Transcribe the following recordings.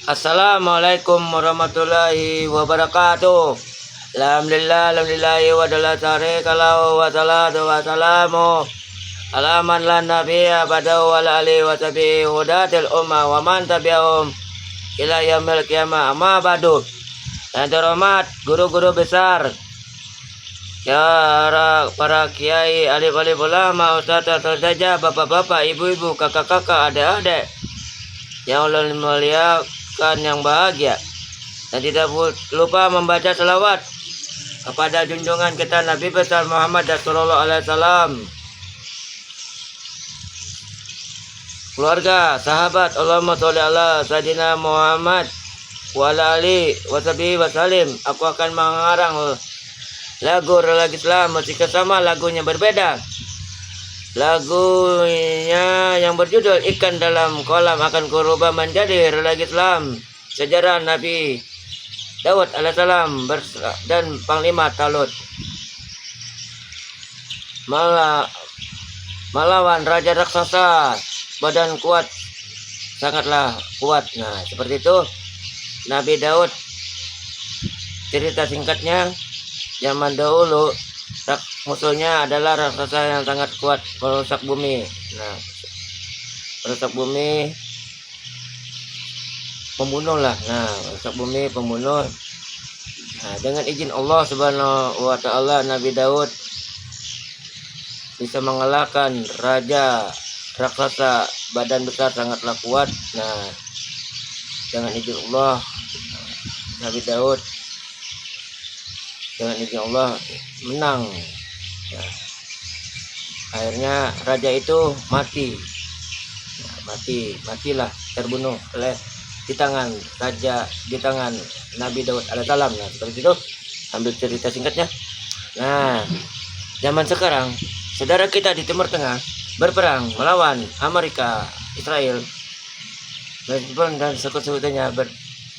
Assalamualaikum warahmatullahi wabarakatuh. Alhamdulillahi wa dalla syarika wa salatu wa salamu ala man la nabiyya ba'dahu wa ala alihi wa sahbihi hudatil ummah wa man tabi'ahum ila yaumil qiyamah. Amma ba'du. Yang terhormat guru-guru besar, ya para kiai, alif-alif ulama, ustaz saja, bapak-bapak, ibu-ibu, kakak-kakak, adik-adik yang Allah muliakan, yang bahagia, dan tidak lupa membaca selawat kepada junjungan kita Nabi besar Muhammad Rasulullah alaihi salam, keluarga, sahabat. Allahumma sholli ala sayyidina Muhammad wa ala alihi wa sahbihi wasallim. Aku akan mengarang lagu religi Islam, meski sama lagunya berbeda. Lagunya yang berjudul Ikan Dalam Kolam akan kurubah menjadi religi Islam, sejarah Nabi Daud alaihissalam dan Panglima Talut melawan raja raksasa, badan kuat, sangatlah kuat. Nah, seperti itu Nabi Daud. Cerita singkatnya, zaman dahulu musuhnya adalah raksasa yang sangat kuat, merusak bumi. Nah, merusak bumi, pembunuh lah. Nah, merusak bumi, pembunuh. Nah, dengan izin Allah Subhanahu wa Ta'ala, Nabi Daud bisa mengalahkan raja raksasa badan besar, sangatlah kuat. Nah, dengan izin Allah, Nabi Daud dengan izin Allah menang. Nah, akhirnya raja itu mati. Nah, matilah, terbunuh oleh di tangan Nabi Daud alaihissalam. Nah, seperti itu ambil cerita singkatnya. Nah, zaman sekarang saudara kita di Timur Tengah berperang melawan Amerika, Israel, dan sekutu-sekutunya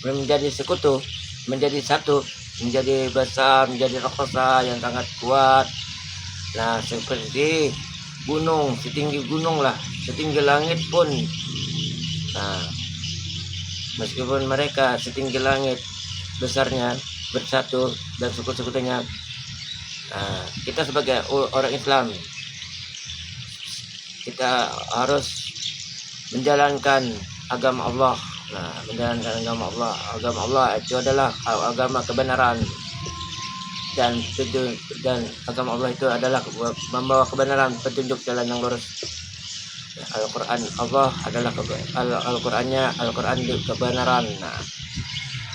menjadi sekutu, menjadi satu, menjadi besar, menjadi raksasa yang sangat kuat. Nah, seperti gunung, setinggi gunung lah, setinggi langit pun. Nah, meskipun mereka setinggi langit besarnya, bersatu, dan sekutu-sekutunya, nah, kita sebagai orang Islam, kita harus menjalankan agama Allah. Nah, menjalankan agama Allah itu adalah agama kebenaran, dan agama Allah itu adalah membawa kebenaran, petunjuk jalan yang lurus. Al-Quran Allah adalah Al-Quran kebenaran. Nah,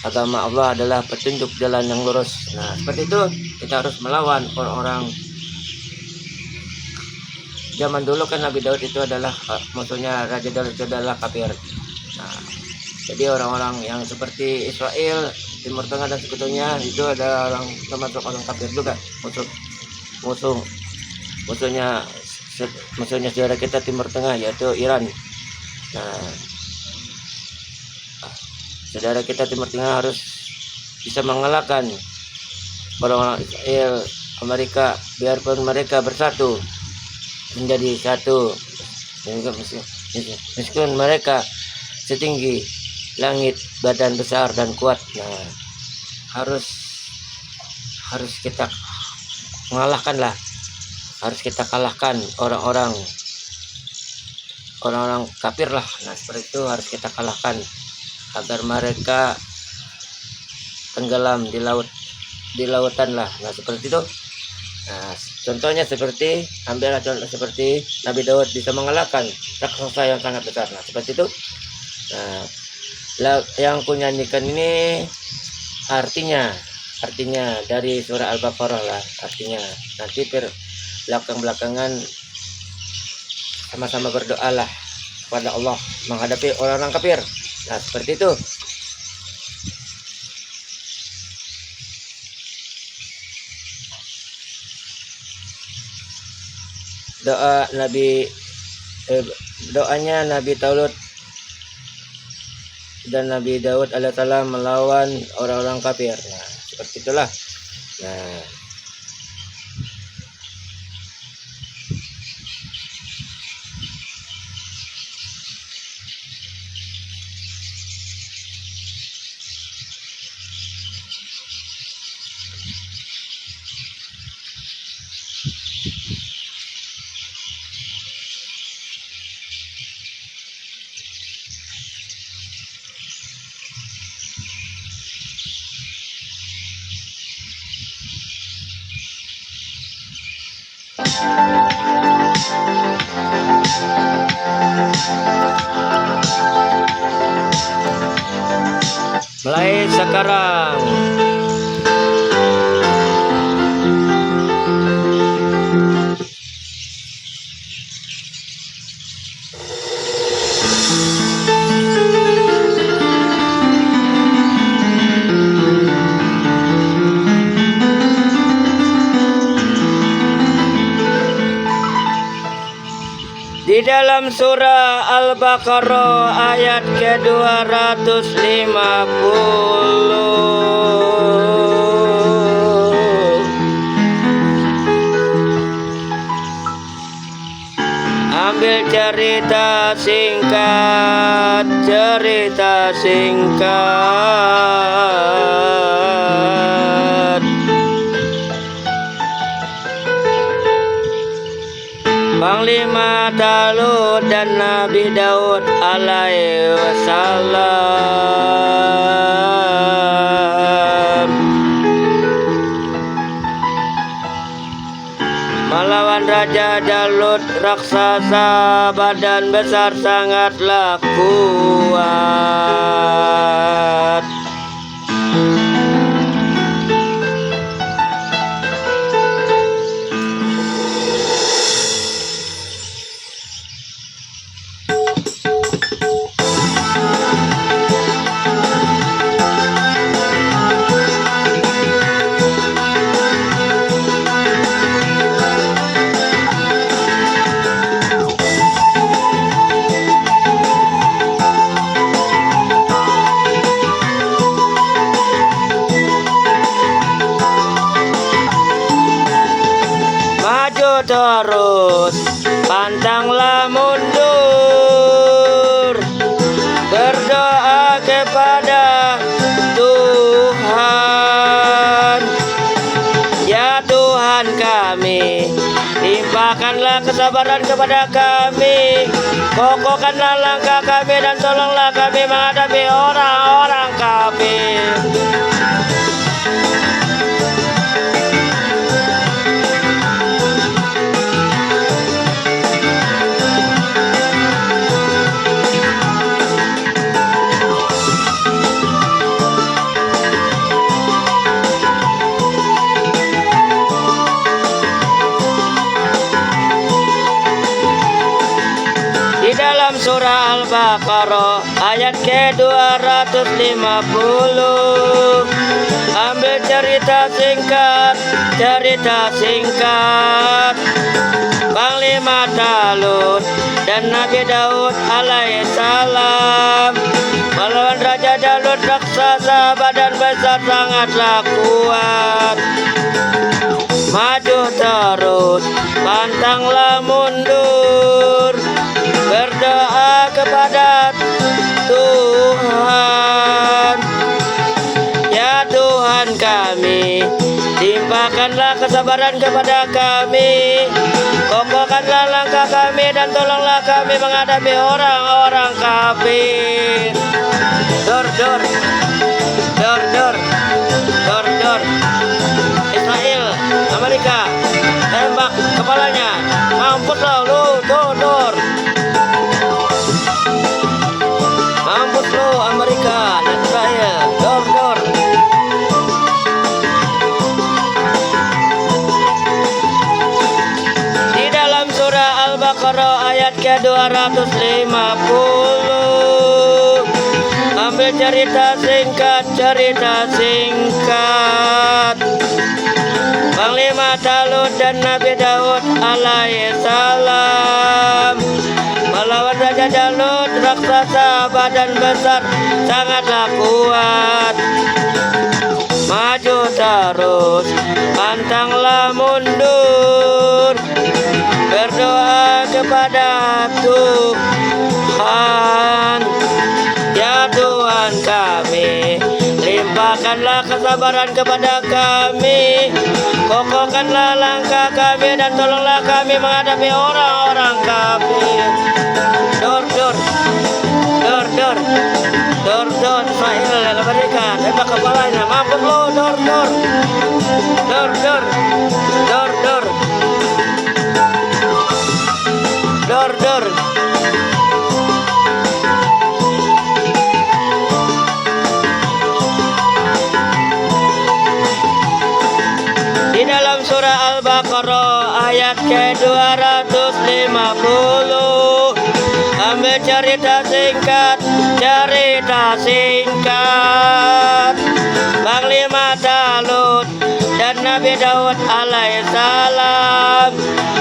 agama Allah adalah petunjuk jalan yang lurus. Nah, seperti itu kita harus melawan orang-orang. Zaman dulu kan Nabi Daud itu adalah musuhnya, Raja Daud itu adalah kafir. Nah, jadi orang-orang yang seperti Israel, Timur Tengah dan sekutunya itu ada orang, termasuk orang kafir juga. Musuhnya saudara kita Timur Tengah, yaitu Iran. Nah, saudara kita Timur Tengah harus bisa mengalahkan orang-orang Israel, Amerika, biarpun mereka bersatu menjadi satu, meskipun mereka setinggi langit, badan besar dan kuat. Nah, harus kita mengalahkan lah, harus kita kalahkan orang-orang kafir lah. Nah, seperti itu harus kita kalahkan agar mereka tenggelam di lautan lah. Nah, seperti itu. Nah, contohnya seperti, ambillah contoh seperti Nabi Daud bisa mengalahkan raksasa yang sangat besar. Nah, seperti itu. Nah, yang kunyanyikan ini artinya dari surah Al-Baqarah lah artinya. Nanti belakang-belakangan sama-sama berdoa lah kepada Allah menghadapi orang-orang kafir. Nah, seperti itu. Doanya Nabi Talut dan Nabi Daud alaihissalam melawan orang-orang kafir. Nah, seperti itulah. Nah, Mulai sekarang. Di dalam surah Al-Baqarah ayat ke-250. Ambil cerita singkat, Panglima Talut dan Nabi Daud alaihi wasallam melawan Raja Jalut, raksasa badan besar sangatlah kuat. Terus pantanglah mundur, berdoa kepada Tuhan. Ya Tuhan kami, limpahkanlah kesabaran kepada kami, kokohkanlah langkah kami dan tolonglah kami menghadapi orang-orang kafir. Surah Al-Baqarah ayat ke-250. Ambil cerita singkat Panglima Talut dan Nabi Daud alaihi salam melawan Raja Jalut, raksasa badan besar sangatlah kuat. Maju terus, pantanglah mundur, berdoa kepada Tuhan. Ya Tuhan kami, limpahkanlah kesabaran kepada kami, kokohkanlah langkah kami dan tolonglah kami menghadapi orang-orang kafir. Dor Israel, Amerika, tembak kepalanya, mampus lu, dor. Mampus lu Amerika dan Israel, dor. Di dalam surah Al-Baqarah ayat ke-250. Ambil cerita singkat Panglima Talut dan Nabi Daud alaihi salam melawan Raja Jalut, raksasa badan besar sangatlah kuat. Maju terus, pantanglah mundur, berdoa kepada Tuhan. Ya Tuhan kami, limpahkanlah kesabaran kepada kami, kokohkanlah langkah kami dan tolonglah kami menghadapi orang-orang kafir. Dor Israel, Amerika, tembak kepalanya, mampus lo, dor. ayat ke-250. Ambil cerita singkat, Panglima Talut dan Nabi Daud alaihissalam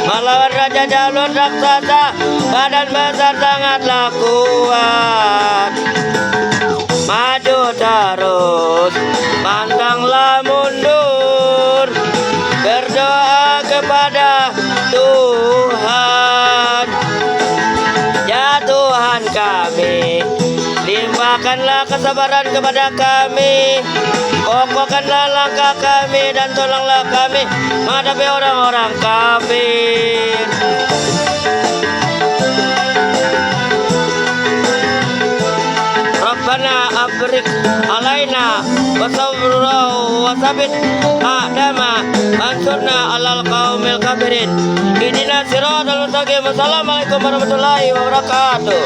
melawan Raja Jalut raksasa, badan besar sangatlah kuat. Maju terus, pantanglah mundur, berdoa kepada Tuhan. Ya Tuhan kami, limpahkanlah kesabaran kepada kami, kokohkanlah langkah kami dan tolonglah kami menghadapi orang-orang kafir. Rabbana abrik alaina wasabra wasabit a'dama ansurna alal qaumil kafirin. Ihdina siratal mustaqim. Assalamualaikum warahmatullahi wabarakatuh.